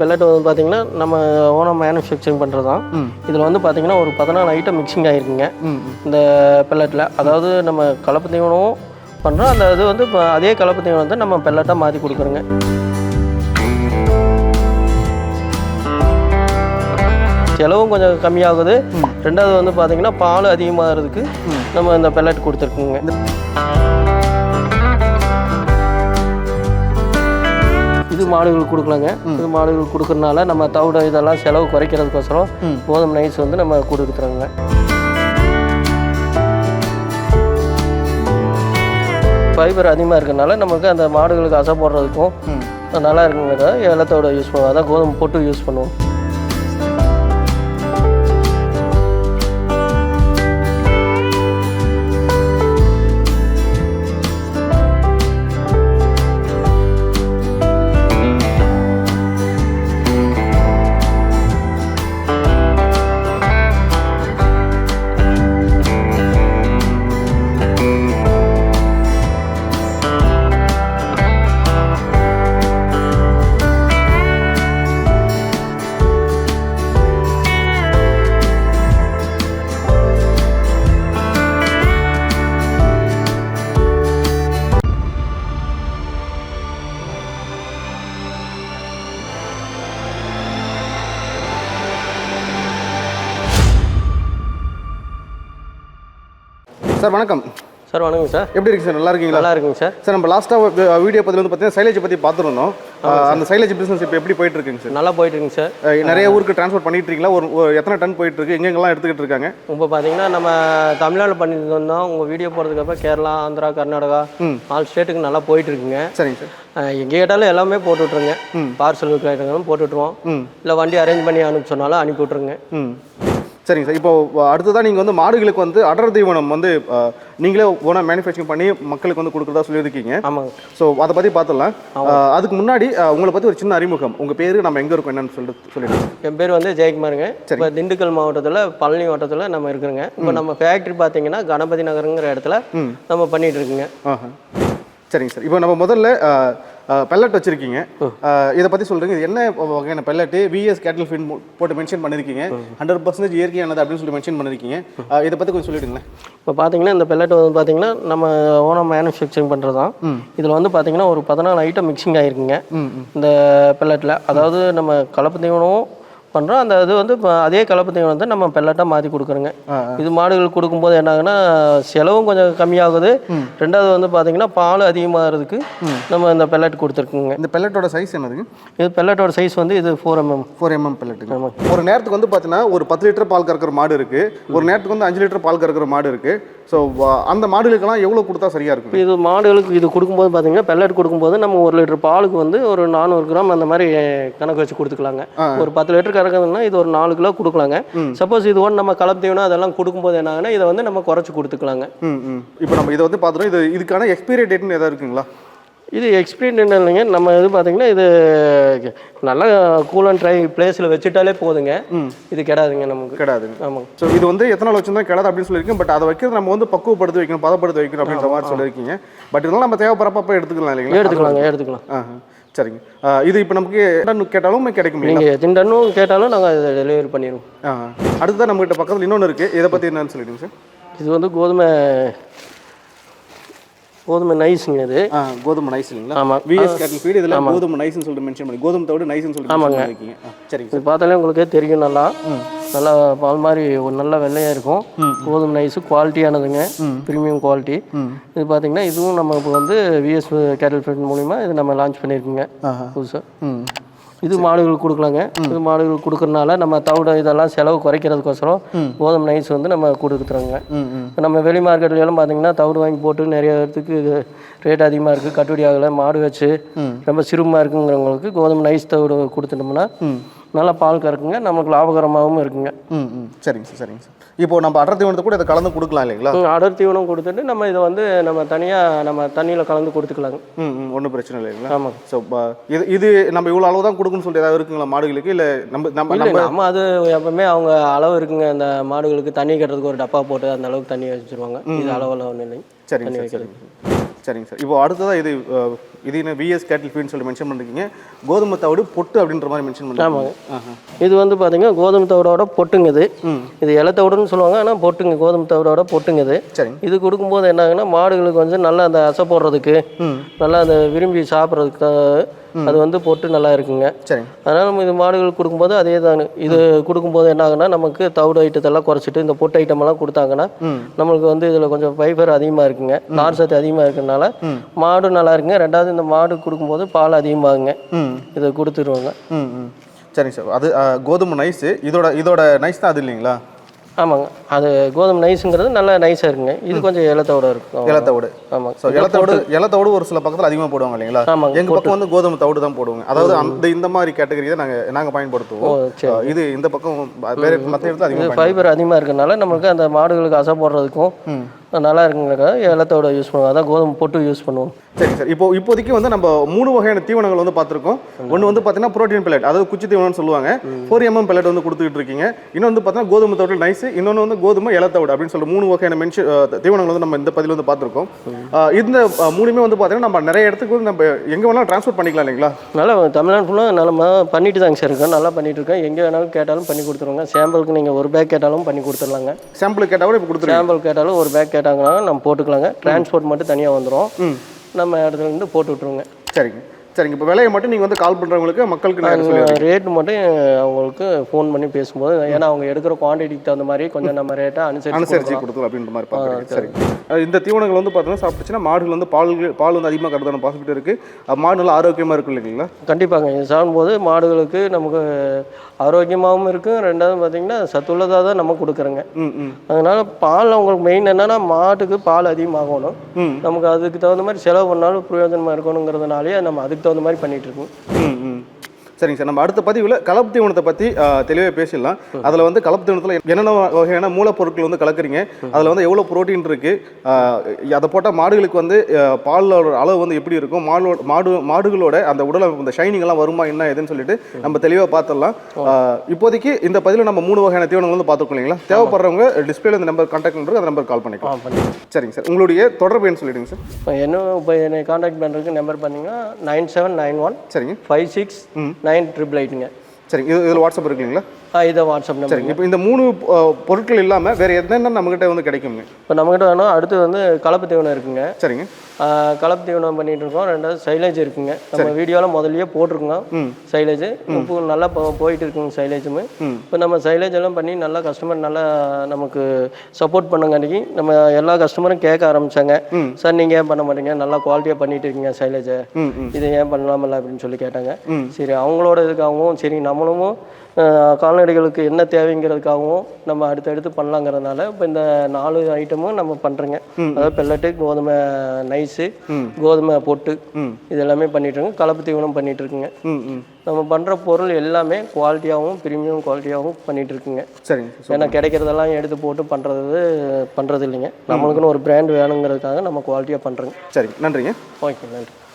Pellet வந்து பார்த்தீங்கன்னா நம்ம ஓனாக மேனுஃபேக்சரிங் பண்ணுறது தான். இதில் வந்து பார்த்தீங்கன்னா ஒரு 14 ஐட்டம் மிக்சிங் ஆகிருக்குங்க இந்த பெல்லட்டில். அதாவது நம்ம கலப்பு தீவனமும் பண்ணுறோம், அந்த இது வந்து அதே கலப்பு தீவனம் வந்து நம்ம பெல்லட்டாக மாற்றி கொடுக்குறோங்க. செலவும் கொஞ்சம் கம்மியாகுது. ரெண்டாவது வந்து பார்த்தீங்கன்னா பால் அதிகமாகிறதுக்கு நம்ம இந்த பெல்லட் கொடுத்துருக்குங்க. இது மாடுகளுக்கு கொடுக்கலாங்க. இது மாடுகளுக்கு கொடுக்கறதுனால நம்ம தவிட இதெல்லாம் செலவு குறைக்கிறதுக்கோசரம் கோதுமை நைஸ் வந்து நம்ம கொடுக்குறோங்க. ஃபைபர் அதிகமாக இருக்கிறதுனால நமக்கு அந்த மாடுகளுக்கு அசை போடுறதுக்கும் நல்லா இருக்குங்க. ஏலத்தோட யூஸ் பண்ணுவோம், அதான் கோதுமை போட்டு யூஸ் பண்ணுவோம். சார் வணக்கம். சார் வணக்கம் சார். எப்படி இருக்கு சார்? நல்லா இருக்கீங்களா? நல்லா இருக்குங்க சார். சார் நம்ம லாஸ்ட்டாக வீடியோ பதில் வந்து பார்த்தீங்கன்னா சைலேஜ் பற்றி பார்த்துருந்தோம். அந்த சைலேஜ் பிஸ்னஸ் இப்போ எப்படி போயிட்டு இருக்குங்க சார்? நல்லா போயிட்டு இருக்குங்க சார். நிறைய ஊருக்கு ட்ரான்ஸ்போர்ட் பண்ணிட்டு இருக்கீங்களா? ஒரு எத்தனை டன் போயிட்டு இருக்கு? எங்கெங்கெல்லாம் எடுத்துக்கிட்டு இருக்காங்க? இப்போ பார்த்தீங்கன்னா நம்ம தமிழ்நாடு பண்ணிட்டு வந்தோம். உங்கள் வீடியோ போகிறதுக்கு அப்புறம் கேரளா, ஆந்திரா, கர்நாடகா ஆல் ஸ்டேட்டுக்கு நல்லா போயிட்டு இருக்குங்க. சரிங்க சார். எங்கே கேட்டாலும் எல்லாமே போட்டு விட்ருங்க. பார்சல் ஐட்டங்களும் போட்டு விட்ருவோம். இல்லை வண்டி அரேஞ்ச் பண்ணி அனுப்ப சொன்னாலும் அனுப்பி விட்ருங்க. சரிங்க சார். இப்போ அடுத்ததான் நீங்கள் வந்து மாடுகளுக்கு வந்து அடர் தீவனம் வந்து நீங்களே ஓனாக மேனுஃபேக்சரிங் பண்ணி மக்களுக்கு வந்து கொடுக்குறதா சொல்லியிருக்கீங்க. ஆமாங்க. ஸோ அதை பற்றி பார்த்துடலாம். அதுக்கு முன்னாடி உங்களை பற்றி ஒரு சின்ன அறிமுகம், உங்கள் பேர், நம்ம எங்கே இருக்கோம் என்னன்னு சொல்லிடுங்க. என் பேர் வந்து ஜெயக்குமாருங்க. இப்போ திண்டுக்கல் மாவட்டத்தில் பழனி வட்டத்தில் நம்ம இருக்கிறோங்க. இப்போ நம்ம ஃபேக்ட்ரி பார்த்தீங்கன்னா கணபதி நகருங்கிற இடத்துல நம்ம பண்ணிகிட்டு இருக்குங்க. சரிங்க சார். இப்போ நம்ம முதல்ல பெல்லட் வச்சுருக்கீங்க, இதை பற்றி சொல்கிறீங்க. இது என்ன வகையான பெல்லட்டு? விஎஸ் கேட்டில் ஃபீட் போட்டு மென்ஷன் பண்ணியிருக்கீங்க. 100% இயற்கையானது அப்படின்னு சொல்லி மென்ஷன் பண்ணியிருக்கீங்க. இதை பற்றி கொஞ்சம் சொல்லிவிடுங்களேன். இப்போ பார்த்தீங்கன்னா இந்த பெல்லட் வந்து பார்த்தீங்கன்னா நம்ம ஓனாக மேனுஃபேக்சரிங் பண்ணுறது தான். இதில் வந்து பார்த்தீங்கன்னா ஒரு 14 ஐட்டம் மிக்சிங் ஆகிருக்குங்க இந்த பெல்லட்டில். அதாவது நம்ம கலப்பு தீவனமும் பண்ணுறோம், அந்த இது வந்து அதே கலப்பு தீவனம் வந்து நம்ம பெல்லட்டாக மாற்றி கொடுக்குறோங்க. இது மாடுகளுக்கு கொடுக்கும்போது என்ன ஆகுன்னா செலவும் கொஞ்சம் கம்மியாகுது. ரெண்டாவது வந்து பார்த்தீங்கன்னா பால் அதிகமாகிறதுக்கு நம்ம இந்த பெல்லட் கொடுத்துருக்குங்க. இந்த பெல்லட்டோட சைஸ் என்னதுங்க? இது பெல்லட்டோட சைஸ் வந்து இது 4mm பெல்லட்டு. ஒரு நேரத்துக்கு வந்து பார்த்தீங்கன்னா ஒரு 10 லிட்டர் பால் கறக்கிற மாடு இருக்குது, ஒரு நேரத்துக்கு வந்து 5 லிட்டர் பால் கறக்கிற மாடு இருக்குது. ஸோ அந்த மாடுகளுக்கெல்லாம் எவ்வளோ கொடுத்தா சரியாக இருக்கும்? இது மாடுகளுக்கு இது கொடுக்கும்போது பார்த்தீங்கன்னா பெல்லட் கொடுக்கும்போது நம்ம 1 லிட்டர் பாலுக்கு வந்து ஒரு 400 கிராம் அந்த மாதிரி கணக்கு வச்சு கொடுத்துக்கலாங்க. ஒரு 10 லிட்டர் கறக்குதுன்னா இது ஒரு 4 கிலோ கொடுக்கலாங்க. சப்போஸ் இது ஒன்று நம்ம கலப்பு தீவனம் அதெல்லாம் கொடுக்கும்போது என்ன ஆகுனா இதை வந்து நம்ம குறைச்சி கொடுத்துக்கலாங்க. இப்போ நம்ம இதை வந்து பார்த்துட்டோம். இதுக்கான எக்ஸ்பைரி டேட்னு எதாவது இருக்குங்களா? இது எக்ஸ்பீரியன்ட் இல்லைங்க. நம்ம இது பார்த்தீங்கன்னா இது நல்லா கூல் அண்ட் ட்ரை பிளேஸில் வச்சுட்டாலே போதுங்க. இது கிடாதுங்க, நமக்கு கிடாதுங்க. ஆமாங்க. ஸோ இது வந்து எத்தனை நாள் வச்சுருந்தா கிடாது அப்படின்னு சொல்லியிருக்கேன். பட் அதை வைக்கிறது நம்ம வந்து பக்குவப்படுத்தி வைக்கணும், பதப்படுத்தி வைக்கணும் அப்படின்ற மாதிரி சொல்லியிருக்கீங்க. பட் இதெல்லாம் நம்ம தேவைப்படுறப்ப எடுத்துக்கலாம் இல்லைங்களா? எடுத்துக்கலாம். சரிங்க. இது இப்போ நமக்கு டன் கேட்டாலும் கிடைக்கும். நீங்கள் எத்தனை டன்னும் கேட்டாலும் நாங்கள் அதை டெலிவரி பண்ணிடுவோம். அடுத்ததான் நம்மகிட்ட பக்கத்தில் இன்னொன்று இருக்குது. இதை பற்றி என்னன்னு சொல்லிடுங்க சார். இது வந்து கோதுமை நைஸுங்க. இது கோதுமை நைஸ் இல்லைங்களா? ஆமாம். விஎஸ் கேட்டில் ஃபீட் இதில் கோதுமை நைஸ்னு சொல்லிட்டு மென்ஷன் பண்ணி, கோதுமை தவிடு நைஸ்னு சொல்லிட்டு ஆமாங்க. சரிங்க. இது பார்த்தாலே உங்களுக்கே தெரியும். நல்லா பால் மாதிரி ஒரு நல்ல வெள்ளையாக இருக்கும். கோதுமை நைஸு குவாலிட்டியானதுங்க, ப்ரீமியம் குவாலிட்டி. இது பார்த்தீங்கன்னா இதுவும் நம்ம இப்போ வந்து விஎஸ் கேட்டில் ஃபீட் மூலிமா இது நம்ம லான்ச் பண்ணியிருக்கோங்க புதுசாக. இது மாடுகளுக்கு கொடுக்கலாங்க. இது மாடுகளுக்கு கொடுக்கறதுனால நம்ம தவிட இதெல்லாம் செலவு குறைக்கிறதுக்கோசரம் கோதுமை நைஸ் வந்து நம்ம கொடுக்குறோங்க. நம்ம வெளி மார்க்கெட்லாம் பார்த்தீங்கன்னா தவிடு வாங்கி போட்டு நிறைய இடத்துக்கு ரேட் அதிகமாக இருக்குது, கட்டுப்படி ஆகலை, மாடு வச்சு ரொம்ப சிரமமாக இருக்குங்கிறவங்களுக்கு கோதுமை நைஸ் தவிடு கொடுத்துட்டோம்னா நல்லா பால் கறக்குங்க, நமக்கு லாபகரமாகவும் இருக்குங்க. சரிங்க சார். சரிங்க சார். இப்போ நம்ம அடர் தீவனத்தை கூட இதை கலந்து கொடுக்கலாம் இல்லைங்களா? அடர் தீவனம் கொடுத்துட்டு நம்ம இதை வந்து நம்ம தனியாக நம்ம தண்ணியில் கலந்து கொடுத்துக்கலாங்க. ஒன்றும் பிரச்சனை இல்லைங்களா? ஆமாம். ஸோ இது நம்ம இவ்வளோ அளவு தான் கொடுக்குன்னு சொல்லிட்டு ஏதாவது இருக்குங்களா மாடுகளுக்கு? இல்லை நம்ம அது எப்பவுமே அவங்க அளவு இருக்குங்க. அந்த மாடுகளுக்கு தண்ணி கட்டுறதுக்கு ஒரு டப்பா போட்டு அந்த அளவுக்கு தண்ணி வச்சுருவாங்க. இது அளவெல்லாம் ஒன்றும் இல்லைங்க. சரிங்க. சரிங்க சார். இப்போ அடுத்ததாக இது என்ன விஎஸ் கேட்டில் ஃபீட்னு சொல்லி மென்ஷன் பண்ணிருக்கீங்க. கோதுமை தவிடு பொட்டு அப்படின்ற மாதிரி மென்ஷன் பண்ணிருக்கீங்க. ஆமாங்க. இது வந்து பார்த்தீங்கன்னா கோதுமை தவிடோட பொட்டுங்க இது இலை தவிடுன்னு சொல்லுவாங்க, ஆனால் பொட்டுங்க, கோதுமை தவிடோட பொட்டுங்க சரிங்க. இது கொடுக்கும்போது என்ன ஆகுன்னா மாடுகளுக்கு வந்து நல்லா அந்த அசை போடுறதுக்கு நல்லா அந்த விரும்பி சாப்பிட்றதுக்கு அது வந்து பொட்டு நல்லா இருக்குங்க. சரி. அதனால் நம்ம இது மாடுகளுக்கு கொடுக்கும்போது அதே தான். இது கொடுக்கும்போது என்ன ஆகுன்னா நமக்கு தவிடு ஐட்டத்தெல்லாம் குறைச்சிட்டு இந்த பொட்டு ஐட்டமெல்லாம் கொடுத்தாங்கன்னா நம்மளுக்கு வந்து இதில் கொஞ்சம் ஃபைபர் அதிகமாக இருக்குங்க, நார் சத்து அதிகமாக இருக்கிறதுனால மாடு நல்லா இருக்குங்க. ரெண்டாவது இந்த மாடு கொடுக்கும்போது பால் அதிகமாகுங்க. இதை கொடுத்துருவாங்க. சரிங்க சார். அது கோதுமை நைஸு, இதோட நைஸ் தான் அது இல்லைங்களா? ஆமாங்க. அது கோதுமை நைஸுங்கிறது நல்லா நைஸாக இருக்குங்க. இது கொஞ்சம் இலத்தோட இருக்கும். இலத்தோடு. ஆமாங்க. ஸோ இலத்தோடு ஒரு சில பக்கத்தில் அதிகமாக போடுவாங்க இல்லைங்களா? ஆமாங்க. எங்கள் பக்கம் வந்து கோதுமை தவிடு தான் போடுவாங்க. அதாவது இந்த மாதிரி கேட்டகரி தான் நாங்கள் பயன்படுத்துவோம். இது இந்த பக்கம் வேறு மற்ற இடத்துல அதிகமாக ஃபைபர் அதிகமாக இருக்கிறதுனால நமக்கு அந்த மாடுகளுக்கு அசை போடுறதுக்கும் நல்லா இருக்குங்கிறக்காக இலத்தோட யூஸ் பண்ணுவோம். அதான் கோதுமை போட்டு யூஸ் பண்ணுவோம். சரி சார். இப்போதைக்கு வந்து நம்ம 3 வகையான தீவனங்கள் வந்து பார்த்துருக்கோம். ஒன்று வந்து பார்த்தீங்கன்னா புரோட்டீன் பெல்லட், அதாவது குச்சி தீவனம்னு சொல்லுவாங்க. 4mm பெல்லட் வந்து கொடுத்துட்டு இருக்கீங்க. இன்னொன்று வந்து பார்த்தீங்கன்னா கோதுமை தவிடு நைஸ், இன்னொன்று வந்து கோதுமை இலத்தவிடு அப்படின்னு சொல்லி 3 வகையான தீவனங்கள் வந்து நம்ம இந்த பதிவில் வந்து பார்த்துருக்கோம். இந்த 3மே வந்து பார்த்தீங்கன்னா நம்ம நிறைய இடத்துக்கு வந்து நம்ம எங்கே வேணாலும் ட்ரான்ஸ்போர்ட் பண்ணிக்கலாம் இல்லைங்களா? நல்லா தமிழ்நாடு ஃபுல்லாக நல்லா பண்ணிட்டு தாங்க சார் இருக்கோம். நல்லா பண்ணிட்டு இருக்கோம். எங்கே வேணாலும் கேட்டாலும் பண்ணி கொடுத்துருவாங்க. சாம்பிளுக்கு நீங்கள் ஒரு பேக் கேட்டாலும் பண்ணி கொடுத்துடலாங்க. சாம்பிள் கேட்டால் கூட இப்போ கொடுத்துருவோம். சாம்பிள் கேட்டாலும் ஒரு பேக் கேட்டாங்கன்னா நம்ம போட்டுக்கலாங்க. டிரான்ஸ்போர்ட் மட்டும் தனியாக வந்துடும். நம்ம இடத்துல இருந்து போட்டு விட்ருவோங்க. சரிங்க. சரிங்க. இப்போ விலையை மட்டும் நீங்கள் வந்து கால் பண்ணுறவங்களுக்கு மக்களுக்கு ரேட்டு மட்டும் அவங்களுக்கு ஃபோன் பண்ணி பேசும்போது, ஏன்னா அவங்க எடுக்கிற குவான்டிட்டிக்கு தகுந்த மாதிரி கொஞ்சம் நம்ம ரேட்டை அனுசரித்து கொடுக்கலாம் அப்படின்ற மாதிரி பார்க்குறேன். சரி. இந்த தீவனங்கள் வந்து பார்த்தீங்கன்னா சாப்பிட்டுச்சுன்னா மாடுகள் வந்து பால் வந்து அதிகமாக கறதான பாசிபிலிட்டி இருக்குது. மாடு நல்லா ஆரோக்கியமாக இருக்கும் இல்லைங்களா? கண்டிப்பாங்க. இது சாப்பிடும்போது மாடுகளுக்கு நமக்கு ஆரோக்கியமாகவும் இருக்கும். ரெண்டாவது பார்த்தீங்கன்னா சத்துள்ளதாக தான் நம்ம கொடுக்குறோங்க. அதனால பால் அவங்களுக்கு மெயின் என்னன்னா மாட்டுக்கு பால் அதிகமாகணும். நமக்கு அதுக்கு தகுந்த மாதிரி செலவு பண்ணாலும் பிரயோஜனமாக இருக்கணுங்கிறதுனாலே நம்ம அதுக்கு தகுந்த மாதிரி பண்ணிட்டு இருக்கோம். சரிங்க சார். நம்ம அடுத்த பதிவில் கலப்பு தீவனத்தை பற்றி தெளிவாக பேசிடலாம். அதில் வந்து கலப்பு தீவனத்தில் என்னென்ன வகையான மூலப்பொருட்கள் வந்து கலக்குறீங்க, அதில் வந்து எவ்வளோ ப்ரோட்டீன் இருக்குது, அதை போட்டால் மாடுகளுக்கு வந்து பாலோட அளவு வந்து எப்படி இருக்கும், மாடுகளோட அந்த உடலை இந்த ஷைனிங் எல்லாம் வருமா என்ன எதுன்னு சொல்லிட்டு நம்ம தெளிவாக பார்த்துடலாம். இப்போதைக்கு இந்த பதிவில் நம்ம 3 வகையான தீவனங்கள் வந்து பார்த்துருக்கோம் இல்லைங்களா? தேவைப்படுறவங்க டிஸ்பிளேல இந்த நம்பர் கான்டாக்ட் பண்ணுறது, அந்த நம்பர் கால் பண்ணிக்கலாம். சரிங்க சார். உங்களுடைய தொடர்பு என்ன சொல்லிடுங்க சார்? இப்போ என்னை கான்டாக்ட் பண்ணுறதுக்கு நம்பர் பண்ணிங்கன்னா 9791 சரிங்க 569888ங்க. சரிங்க. இதில் வாட்ஸ்அப் இருக்குங்களா? இதை வாட்ஸ்அப் நம்பர். சரிங்க. இப்போ இந்த 3 பொருட்கள் இல்லாமல் வேறு என்னென்ன நம்மகிட்ட வந்து கிடைக்குங்க? இப்போ நம்மகிட்ட வேணும். அடுத்து வந்து கலப்பு தீவனம் இருக்குங்க. சரிங்க. கலப்பு தீவனம் பண்ணிட்டு இருக்கோம். ரெண்டாவது சைலேஜ் இருக்குங்க. நம்ம வீடியோவில் முதல்லயே போட்டிருக்கோம் சைலேஜ். இப்போ நல்லா போயிட்டு இருக்குங்க சைலேஜுமே. இப்போ நம்ம சைலேஜ் எல்லாம் பண்ணி நல்லா கஸ்டமர் நல்லா நமக்கு சப்போர்ட் பண்ணங்காட்டிக்கு நம்ம எல்லா கஸ்டமரும் கேட்க ஆரம்பிச்சாங்க. சார் நீங்கள் ஏன் பண்ண மாட்டீங்க, நல்லா குவாலிட்டியாக பண்ணிட்டு இருக்கீங்க சைலேஜை, இதை ஏன் பண்ணலாமில்ல அப்படின்னு சொல்லி கேட்டாங்க. சரி, அவங்களோட இதுக்காகவும் சரி நம்மளும் கால்நடைகளுக்கு என்ன தேவைங்கிறதுக்காகவும் நம்ம அடுத்தடுத்து பண்ணலாங்கிறதுனால இப்போ இந்த 4 ஐட்டமும் நம்ம பண்ணுறோங்க. அதாவது பெல்லட்டு, கோதுமை நைஸு, கோதுமை பொட்டு, இது எல்லாமே பண்ணிட்டு இருக்கோம். கலப்பு தீவனம் பண்ணிட்டு இருக்குங்க. நம்ம பண்ணுற பொருள் எல்லாமே குவாலிட்டியாகவும் பிரீமியம் குவாலிட்டியாகவும் பண்ணிட்டு இருக்குங்க. சரிங்க. ஏன்னா கிடைக்கிறதெல்லாம் எடுத்து போட்டு பண்ணுறது இல்லைங்க. நம்மளுக்குன்னு ஒரு பிராண்ட் வேணுங்கிறதுக்காக நம்ம குவாலிட்டியாக பண்ணுறோங்க. சரி, நன்றிங்க. ஓகே, நன்றி.